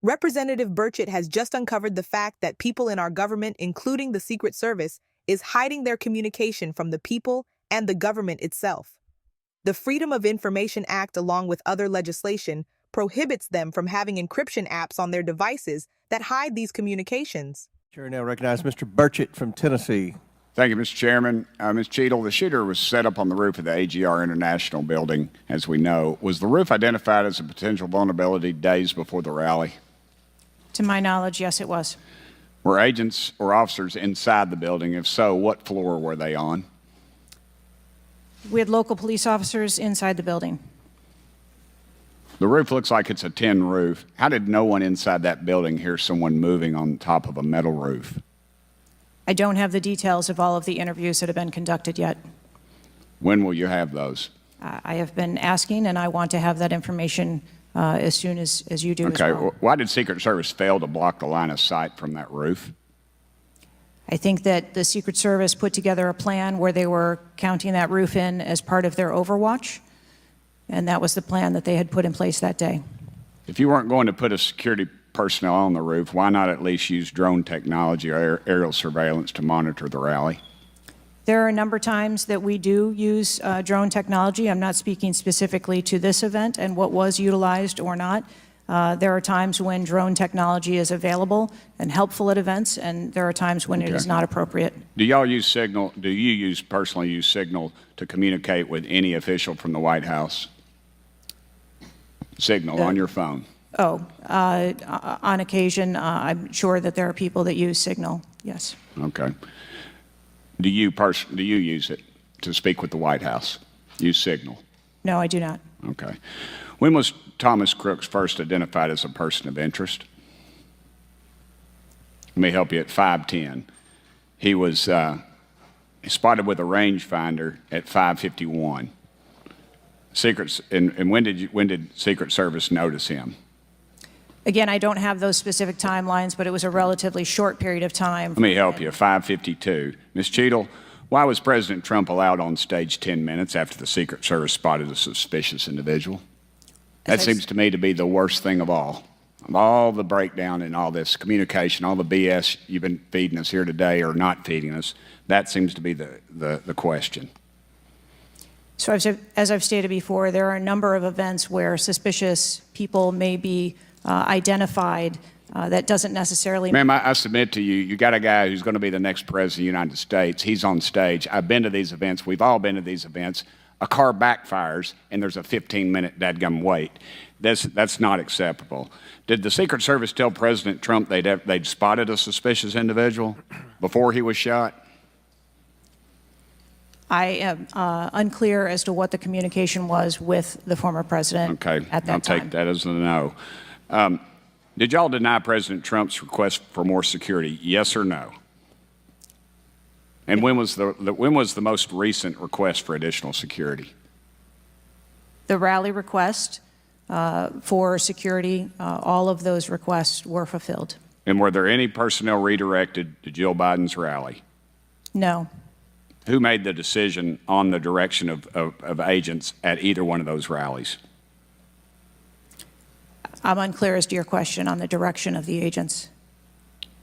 Representative Burchett has just uncovered the fact that people in our government, including the Secret Service, is hiding their communication from the people and the government itself. The Freedom of Information Act, along with other legislation, prohibits them from having encryption apps on their devices that hide these communications. Chair now recognize Mr. Burchett from Tennessee. Thank you, Mr. Chairman. Ms. Cheadle, the shooter was set up on the roof of the AGR International building, as we know. Was the roof identified as a potential vulnerability days before the rally? To my knowledge, yes, it was. Were agents or officers inside the building? If so, what floor were they on? We had local police officers inside the building. The roof looks like it's a tin roof. How did no one inside that building hear someone moving on top of a metal roof? I don't have the details of all of the interviews that have been conducted yet. When will you have those? I have been asking, and I want to have that information as soon as you do as well. Okay, why did Secret Service fail to block the line of sight from that roof? I think that the Secret Service put together a plan where they were counting that roof in as part of their overwatch, and that was the plan that they had put in place that day. If you weren't going to put a security personnel on the roof, why not at least use drone technology or aerial surveillance to monitor the rally? There are a number of times that we do use drone technology. I'm not speaking specifically to this event and what was utilized or not. There are times when drone technology is available and helpful at events, and there are times when it is not appropriate. Do y'all use Signal? Do you personally use Signal to communicate with any official from the White House? Signal on your phone? Oh, on occasion, I'm sure that there are people that use Signal, yes. Okay. Do you use it to speak with the White House? Use Signal? No, I do not. Okay. When was Thomas Crooks first identified as a person of interest? Let me help you at 5:10. He was spotted with a rangefinder at 5:51. And when did Secret Service notice him? Again, I don't have those specific timelines, but it was a relatively short period of time. Let me help you. 5:52. Ms. Cheadle, why was President Trump allowed on stage 10 minutes after the Secret Service spotted a suspicious individual? That seems to me to be the worst thing of all. Of all the breakdown and all this communication, all the BS you've been feeding us here today or not feeding us, that seems to be the question. So as I've stated before, there are a number of events where suspicious people may be identified. That doesn't necessarily... Ma'am, I submit to you, you got a guy who's going to be the next president of the United States. He's on stage. I've been to these events. We've all been to these events. A car backfires, and there's a 15-minute dadgum wait. That's not acceptable. Did the Secret Service tell President Trump they'd spotted a suspicious individual before he was shot? I am unclear as to what the communication was with the former president at that time. I'll take that as a no. Did y'all deny President Trump's request for more security, yes or no? And when was the most recent request for additional security? The rally request for security, all of those requests were fulfilled. And were there any personnel redirected to Jill Biden's rally? No. Who made the decision on the direction of agents at either one of those rallies? I'm unclear as to your question on the direction of the agents.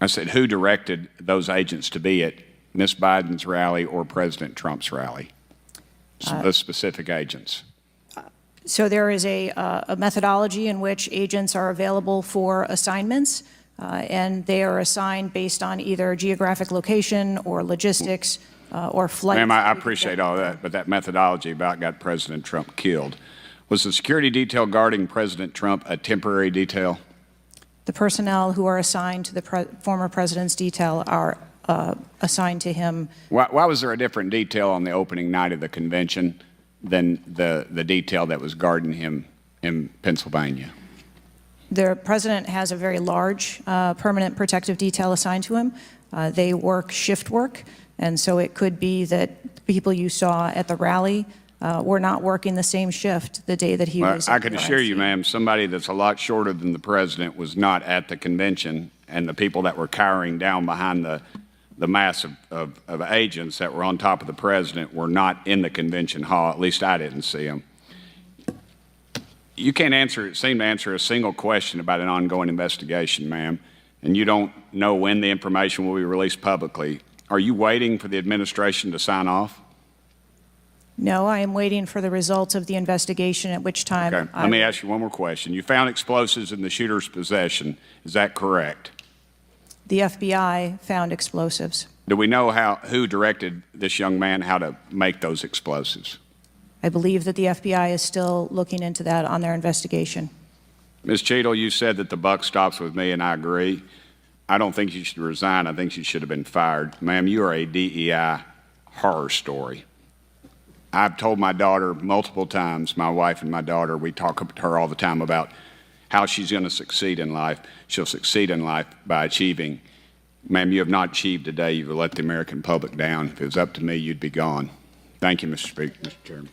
I said, who directed those agents to be at Ms. Biden's rally or President Trump's rally? The specific agents. So there is a methodology in which agents are available for assignments, and they are assigned based on either geographic location or logistics or flight. Ma'am, I appreciate all that, but that methodology about got President Trump killed. Was the security detail guarding President Trump a temporary detail? The personnel who are assigned to the former president's detail are assigned to him. Why was there a different detail on the opening night of the convention than the detail that was guarding him in Pennsylvania? The president has a very large permanent protective detail assigned to him. They work shift work, and so it could be that people you saw at the rally were not working the same shift the day that he was. I can assure you, ma'am, somebody that's a lot shorter than the president was not at the convention, and the people that were cowering down behind the mass of agents that were on top of the president were not in the convention hall. At least I didn't see them. You can't seem to answer a single question about an ongoing investigation, ma'am, and you don't know when the information will be released publicly. Are you waiting for the administration to sign off? No, I am waiting for the results of the investigation, at which time Okay. Let me ask you one more question. You found explosives in the shooter's possession. Is that correct? The FBI found explosives. Do we know who directed this young man how to make those explosives? I believe that the FBI is still looking into that on their investigation. Ms. Cheadle, you said that the buck stops with me, and I agree. I don't think you should resign. I think you should have been fired. Ma'am, you are a DEI horror story. I've told my daughter multiple times, my wife and my daughter, we talk to her all the time about how she's going to succeed in life. She'll succeed in life by achieving. Ma'am, you have not achieved today. You've let the American public down. If it was up to me, you'd be gone. Thank you, Mr. Speaker, Mr. Chairman.